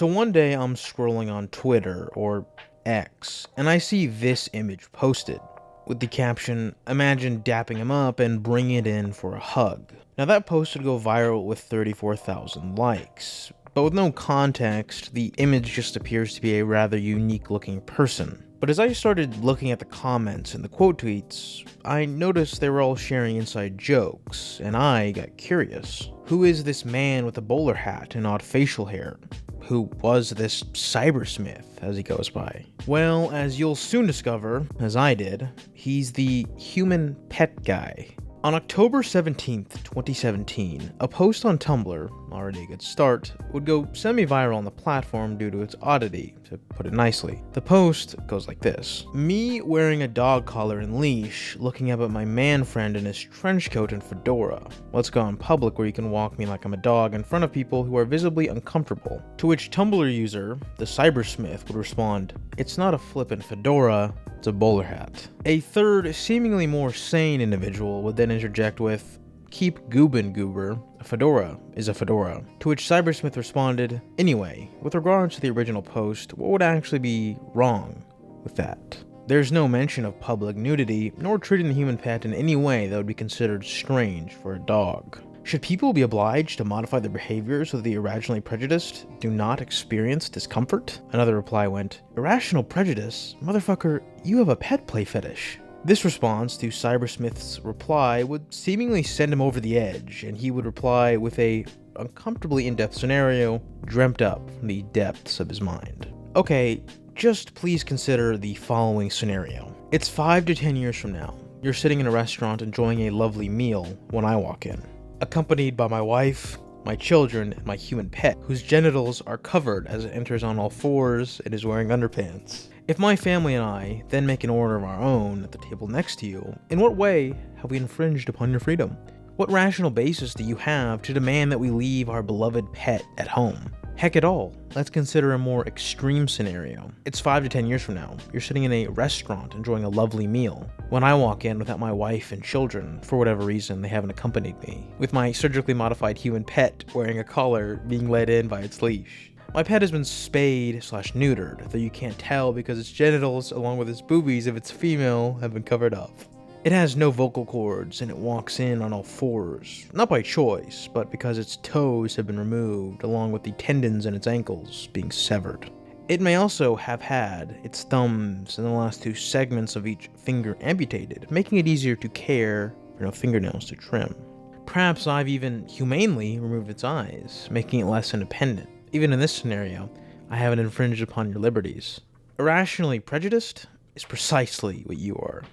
So one day I'm scrolling on Twitter, or X, and I see this image posted, with the caption, "Imagine dapping him up and bringing it in for a hug." Now that post would go viral with 34,000 likes, but with no context, the image just appears to be a rather unique looking person. But as I started looking at the comments and the quote tweets, I noticed they were all sharing inside jokes, and I got curious. Who is this man with a bowler hat and odd facial hair? Who was this CyberSmith, as he goes by? Well, as you'll soon discover, as I did, he's the human pet guy. On October 17th, 2017, a post on Tumblr, already a good start, would go semi-viral on the platform due to its oddity, to put it nicely. The post goes like this. Me wearing a dog collar and leash, looking up at my man friend in his trench coat and fedora. Let's go in public where you can walk me like I'm a dog in front of people who are visibly uncomfortable. To which Tumblr user, the CyberSmith, would respond, "It's not a flippin' fedora, it's a bowler hat." A third, seemingly more sane individual would then interject with, "Keep goobin' goober, a fedora is a fedora." To which CyberSmith responded, "Anyway, with regards to the original post, what would actually be wrong with that? There's no mention of public nudity, nor treating the human pet in any way that would be considered strange for a dog. Should people be obliged to modify their behavior so that the irrationally prejudiced do not experience discomfort?" Another reply went, "Irrational prejudice? Motherfucker, you have a pet play fetish." This response to CyberSmith's reply would seemingly send him over the edge, and he would reply with a uncomfortably in-depth scenario dreamt up from the depths of his mind. Okay, just please consider the following scenario. It's 5 to 10 years from now. You're sitting in a restaurant enjoying a lovely meal when I walk in, accompanied by my wife, my children, and my human pet, whose genitals are covered as it enters on all fours and is wearing underpants. If my family and I then make an order of our own at the table next to you, in what way have we infringed upon your freedom? What rational basis do you have to demand that we leave our beloved pet at home? Heck at all. Let's consider a more extreme scenario. It's 5 to 10 years from now. You're sitting in a restaurant enjoying a lovely meal. When I walk in without my wife and children, for whatever reason they haven't accompanied me, with my surgically modified human pet wearing a collar being led in by its leash. My pet has been spayed/neutered, though you can't tell because its genitals, along with its boobies if it's female, have been covered up. It has no vocal cords, and it walks in on all fours, not by choice, but because its toes have been removed, along with the tendons in its ankles being severed. It may also have had its thumbs and the last 2 segments of each finger amputated, making it easier to care for no fingernails to trim. Perhaps I've even humanely removed its eyes, making it less independent. Even in this scenario, I haven't infringed upon your liberties. Irrationally prejudiced is precisely what you are.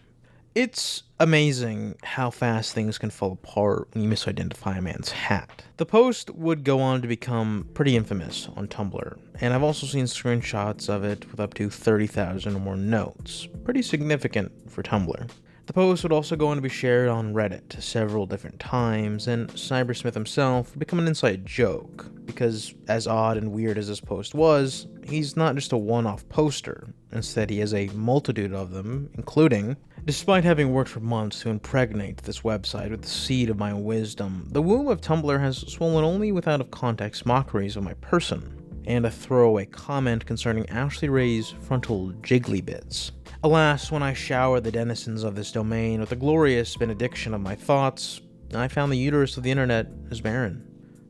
It's amazing how fast things can fall apart when you misidentify a man's hat. The post would go on to become pretty infamous on Tumblr, and I've also seen screenshots of it with up to 30,000 or more notes. Pretty significant for Tumblr. The post would also go on to be shared on Reddit several different times, and CyberSmith himself would become an inside joke, because as odd and weird as this post was, he's not just a one-off poster. Instead, he has a multitude of them, including, "Despite having worked for months to impregnate this website with the seed of my wisdom, the womb of Tumblr has swollen only with out-of-context mockeries of my person," and a throwaway comment concerning Ashley Ray's frontal jiggly bits. Alas, when I showered the denizens of this domain with the glorious benediction of my thoughts, I found the uterus of the internet is barren.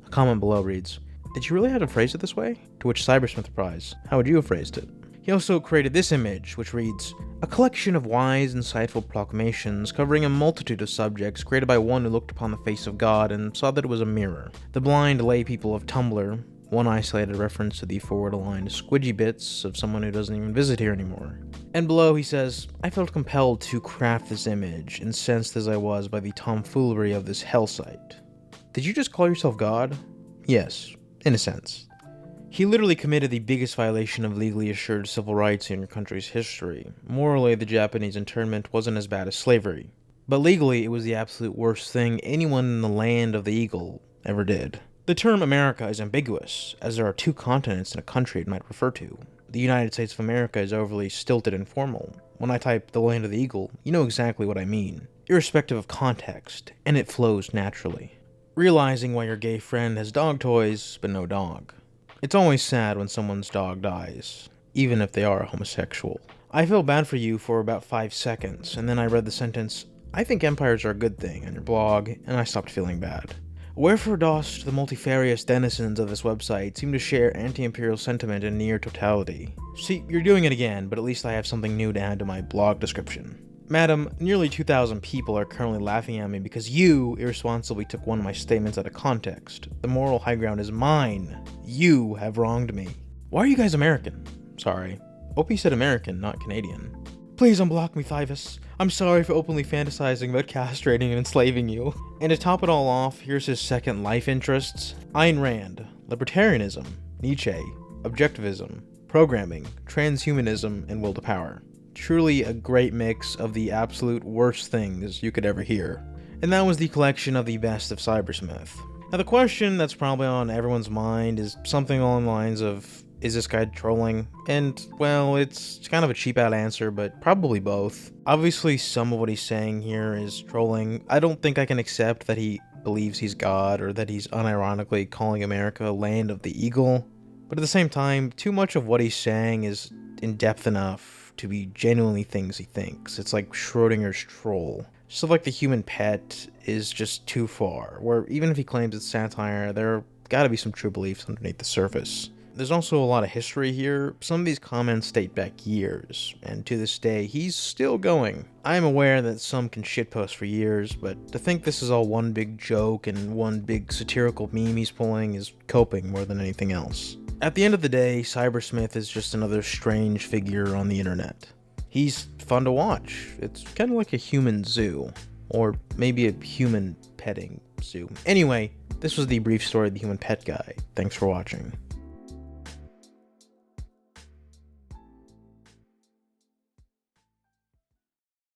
A comment below reads, "Did you really have to phrase it this way?" To which CyberSmith replies, "How would you have phrased it?" He also created this image, which reads, "A collection of wise, insightful proclamations covering a multitude of subjects created by one who looked upon the face of God and saw that it was a mirror. The blind lay people of Tumblr," one isolated reference to the forward-aligned squidgy bits of someone who doesn't even visit here anymore. And below he says, "I felt compelled to craft this image, incensed as I was by the tomfoolery of this hell site." Did you just call yourself God? Yes, in a sense. He literally committed the biggest violation of legally assured civil rights in your country's history. Morally, the Japanese internment wasn't as bad as slavery. But legally, it was the absolute worst thing anyone in the land of the eagle ever did. The term America is ambiguous, as there are 2 continents in a country it might refer to. The United States of America is overly stilted and formal. When I type the land of the eagle, you know exactly what I mean, irrespective of context, and it flows naturally. Realizing why your gay friend has dog toys, but no dog. It's always sad when someone's dog dies, even if they are a homosexual. I felt bad for you for about 5 seconds, and then I read the sentence, "I think empires are a good thing," on your blog, and I stopped feeling bad. Wherefore dost the multifarious denizens of this website seem to share anti-imperial sentiment in near totality? See, you're doing it again, but at least I have something new to add to my blog description. Madam, nearly 2,000 people are currently laughing at me because you irresponsibly took one of my statements out of context. The moral high ground is mine. You have wronged me. Why are you guys American? Sorry. OP said American, not Canadian. Please unblock me, Thivus. I'm sorry for openly fantasizing about castrating and enslaving you. And to top it all off, here's his second life interests. Ayn Rand, libertarianism, Nietzsche, objectivism, programming, transhumanism, and will to power. Truly a great mix of the absolute worst things you could ever hear. And that was the collection of the best of CyberSmith. Now the question that's probably on everyone's mind is something along the lines of, is this guy trolling? And, well, it's kind of a cheap-out answer, but probably both. Obviously, some of what he's saying here is trolling. I don't think I can accept that he believes he's God, or that he's unironically calling America land of the eagle. But at the same time, too much of what he's saying is in-depth enough to be genuinely things he thinks. It's like Schrodinger's troll. Stuff like the human pet is just too far, where even if he claims it's satire, there gotta be some true beliefs underneath the surface. There's also a lot of history here. Some of these comments date back years, and to this day, he's still going. I am aware that some can shitpost for years, but to think this is all one big joke and one big satirical meme he's pulling is coping more than anything else. At the end of the day, CyberSmith is just another strange figure on the internet. He's fun to watch. It's kind of like a human zoo, or maybe a human petting zoo. Anyway, this was the brief story of the human pet guy. Thanks for watching.